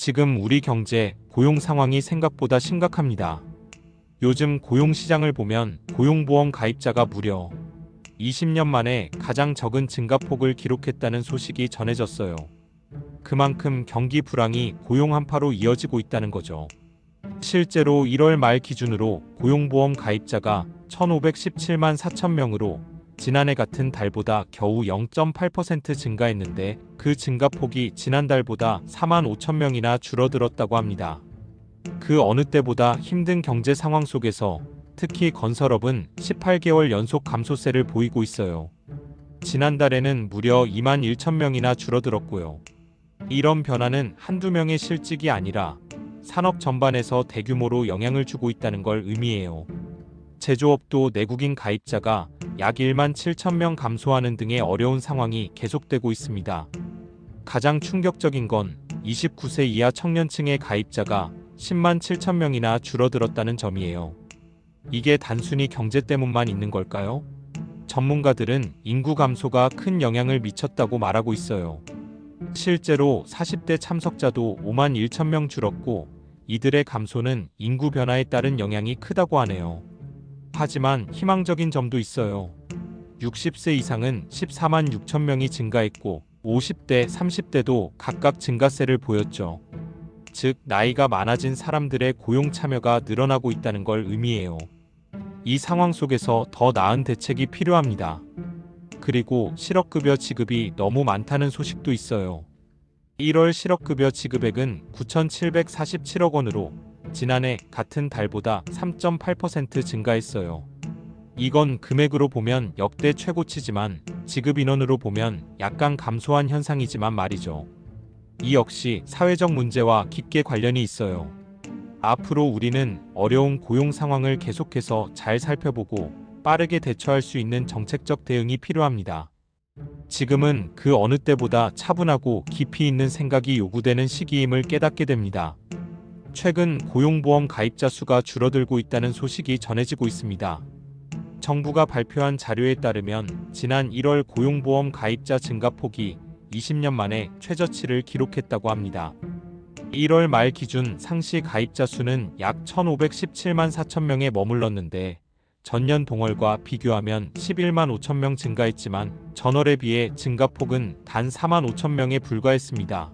지금 우리 경제, 고용 상황이 생각보다 심각합니다. 요즘 고용시장을 보면 고용보험 가입자가 무려 20년 만에 가장 적은 증가폭을 기록했다는 소식이 전해졌어요. 그만큼 경기 불황이 고용 한파로 이어지고 있다는 거죠. 실제로 1월 말 기준으로 고용보험 가입자가 1,517만 4천 명으로 지난해 같은 달보다 겨우 0.8% 증가했는데 그 증가폭이 지난달보다 4만 5천 명이나 줄어들었다고 합니다. 그 어느 때보다 힘든 경제 상황 속에서 특히 건설업은 18개월 연속 감소세를 보이고 있어요. 지난달에는 무려 2만 1천 명이나 줄어들었고요. 이런 변화는 한두 명의 실직이 아니라 산업 전반에서 대규모로 영향을 주고 있다는 걸 의미해요. 제조업도 내국인 가입자가 약 1만 7천 명 감소하는 등의 어려운 상황이 계속되고 있습니다. 가장 충격적인 건 29세 이하 청년층의 가입자가 10만 7천 명이나 줄어들었다는 점이에요. 이게 단순히 경제 때문만 있는 걸까요? 전문가들은 인구 감소가 큰 영향을 미쳤다고 말하고 있어요. 실제로 40대 참석자도 5만 1천 명 줄었고 이들의 감소는 인구 변화에 따른 영향이 크다고 하네요. 하지만 희망적인 점도 있어요. 60세 이상은 14만 6천 명이 증가했고 50대, 30대도 각각 증가세를 보였죠. 즉, 나이가 많아진 사람들의 고용 참여가 늘어나고 있다는 걸 의미해요. 이 상황 속에서 더 나은 대책이 필요합니다. 그리고 실업급여 지급이 너무 많다는 소식도 있어요. 1월 실업급여 지급액은 9,747억 원으로 지난해 같은 달보다 3.8% 증가했어요. 이건 금액으로 보면 역대 최고치지만 지급 인원으로 보면 약간 감소한 현상이지만 말이죠. 이 역시 사회적 문제와 깊게 관련이 있어요. 앞으로 우리는 어려운 고용 상황을 계속해서 잘 살펴보고 빠르게 대처할 수 있는 정책적 대응이 필요합니다. 지금은 그 어느 때보다 차분하고 깊이 있는 생각이 요구되는 시기임을 깨닫게 됩니다. 최근 고용보험 가입자 수가 줄어들고 있다는 소식이 전해지고 있습니다. 정부가 발표한 자료에 따르면 지난 1월 고용보험 가입자 증가폭이 20년 만에 최저치를 기록했다고 합니다. 1월 말 기준 상시 가입자 수는 약 1,517만 4천 명에 머물렀는데 전년 동월과 비교하면 11만 5천 명 증가했지만 전월에 비해 증가폭은 단 4만 5천 명에 불과했습니다.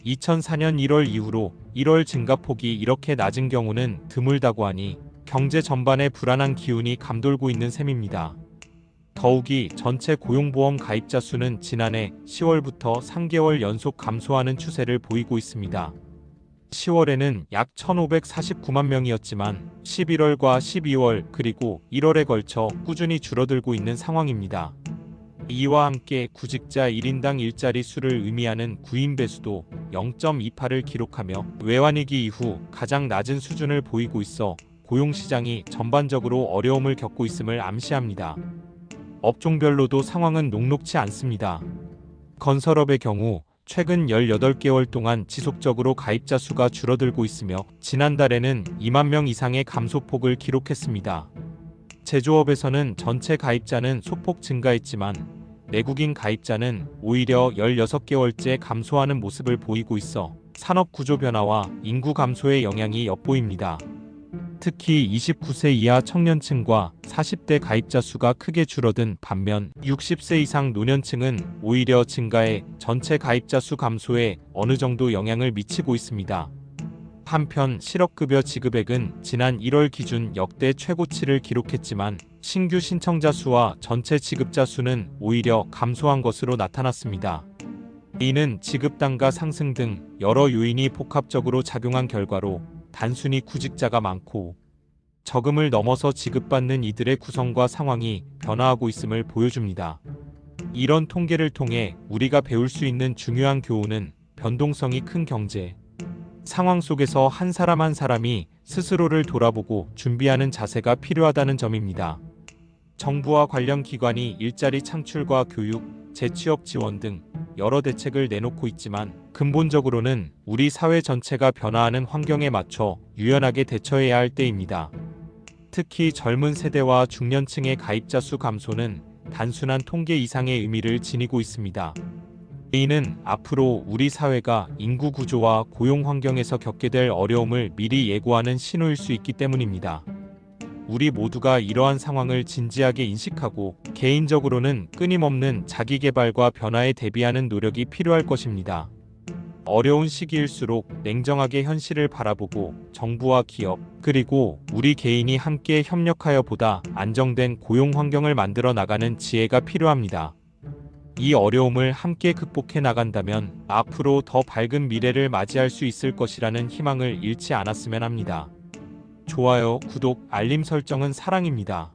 2004년 1월 이후로 1월 증가폭이 이렇게 낮은 경우는 드물다고 하니 경제 전반에 불안한 기운이 감돌고 있는 셈입니다. 더욱이 전체 고용보험 가입자 수는 지난해 10월부터 3개월 연속 감소하는 추세를 보이고 있습니다. 10월에는 약 1,549만 명이었지만 11월과 12월 그리고 1월에 걸쳐 꾸준히 줄어들고 있는 상황입니다. 이와 함께 구직자 1인당 일자리 수를 의미하는 구인 배수도 0.28을 기록하며 외환위기 이후 가장 낮은 수준을 보이고 있어 고용시장이 전반적으로 어려움을 겪고 있음을 암시합니다. 업종별로도 상황은 녹록치 않습니다. 건설업의 경우 최근 18개월 동안 지속적으로 가입자 수가 줄어들고 있으며 지난달에는 2만 명 이상의 감소폭을 기록했습니다. 제조업에서는 전체 가입자는 소폭 증가했지만 내국인 가입자는 오히려 16개월째 감소하는 모습을 보이고 있어 산업 구조 변화와 인구 감소의 영향이 엿보입니다. 특히 29세 이하 청년층과 40대 가입자 수가 크게 줄어든 반면 60세 이상 노년층은 오히려 증가해 전체 가입자 수 감소에 어느 정도 영향을 미치고 있습니다. 한편 실업급여 지급액은 지난 1월 기준 역대 최고치를 기록했지만 신규 신청자 수와 전체 지급자 수는 오히려 감소한 것으로 나타났습니다. 이는 지급 단가 상승 등 여러 요인이 복합적으로 작용한 결과로 단순히 구직자가 많고 저금을 넘어서 지급받는 이들의 구성과 상황이 변화하고 있음을 보여줍니다. 이런 통계를 통해 우리가 배울 수 있는 중요한 교훈은 변동성이 큰 경제 상황 속에서 한 사람 한 사람이 스스로를 돌아보고 준비하는 자세가 필요하다는 점입니다. 정부와 관련 기관이 일자리 창출과 교육, 재취업 지원 등 여러 대책을 내놓고 있지만 근본적으로는 우리 사회 전체가 변화하는 환경에 맞춰 유연하게 대처해야 할 때입니다. 특히 젊은 세대와 중년층의 가입자 수 감소는 단순한 통계 이상의 의미를 지니고 있습니다. A는 앞으로 우리 사회가 인구 구조와 고용 환경에서 겪게 될 어려움을 미리 예고하는 신호일 수 있기 때문입니다. 우리 모두가 이러한 상황을 진지하게 인식하고 개인적으로는 끊임없는 자기 개발과 변화에 대비하는 노력이 필요할 것입니다. 어려운 시기일수록 냉정하게 현실을 바라보고 정부와 기업, 그리고 우리 개인이 함께 협력하여 보다 안정된 고용 환경을 만들어 나가는 지혜가 필요합니다. 이 어려움을 함께 극복해 나간다면 앞으로 더 밝은 미래를 맞이할 수 있을 것이라는 희망을 잃지 않았으면 합니다. 좋아요, 구독, 알림 설정은 사랑입니다.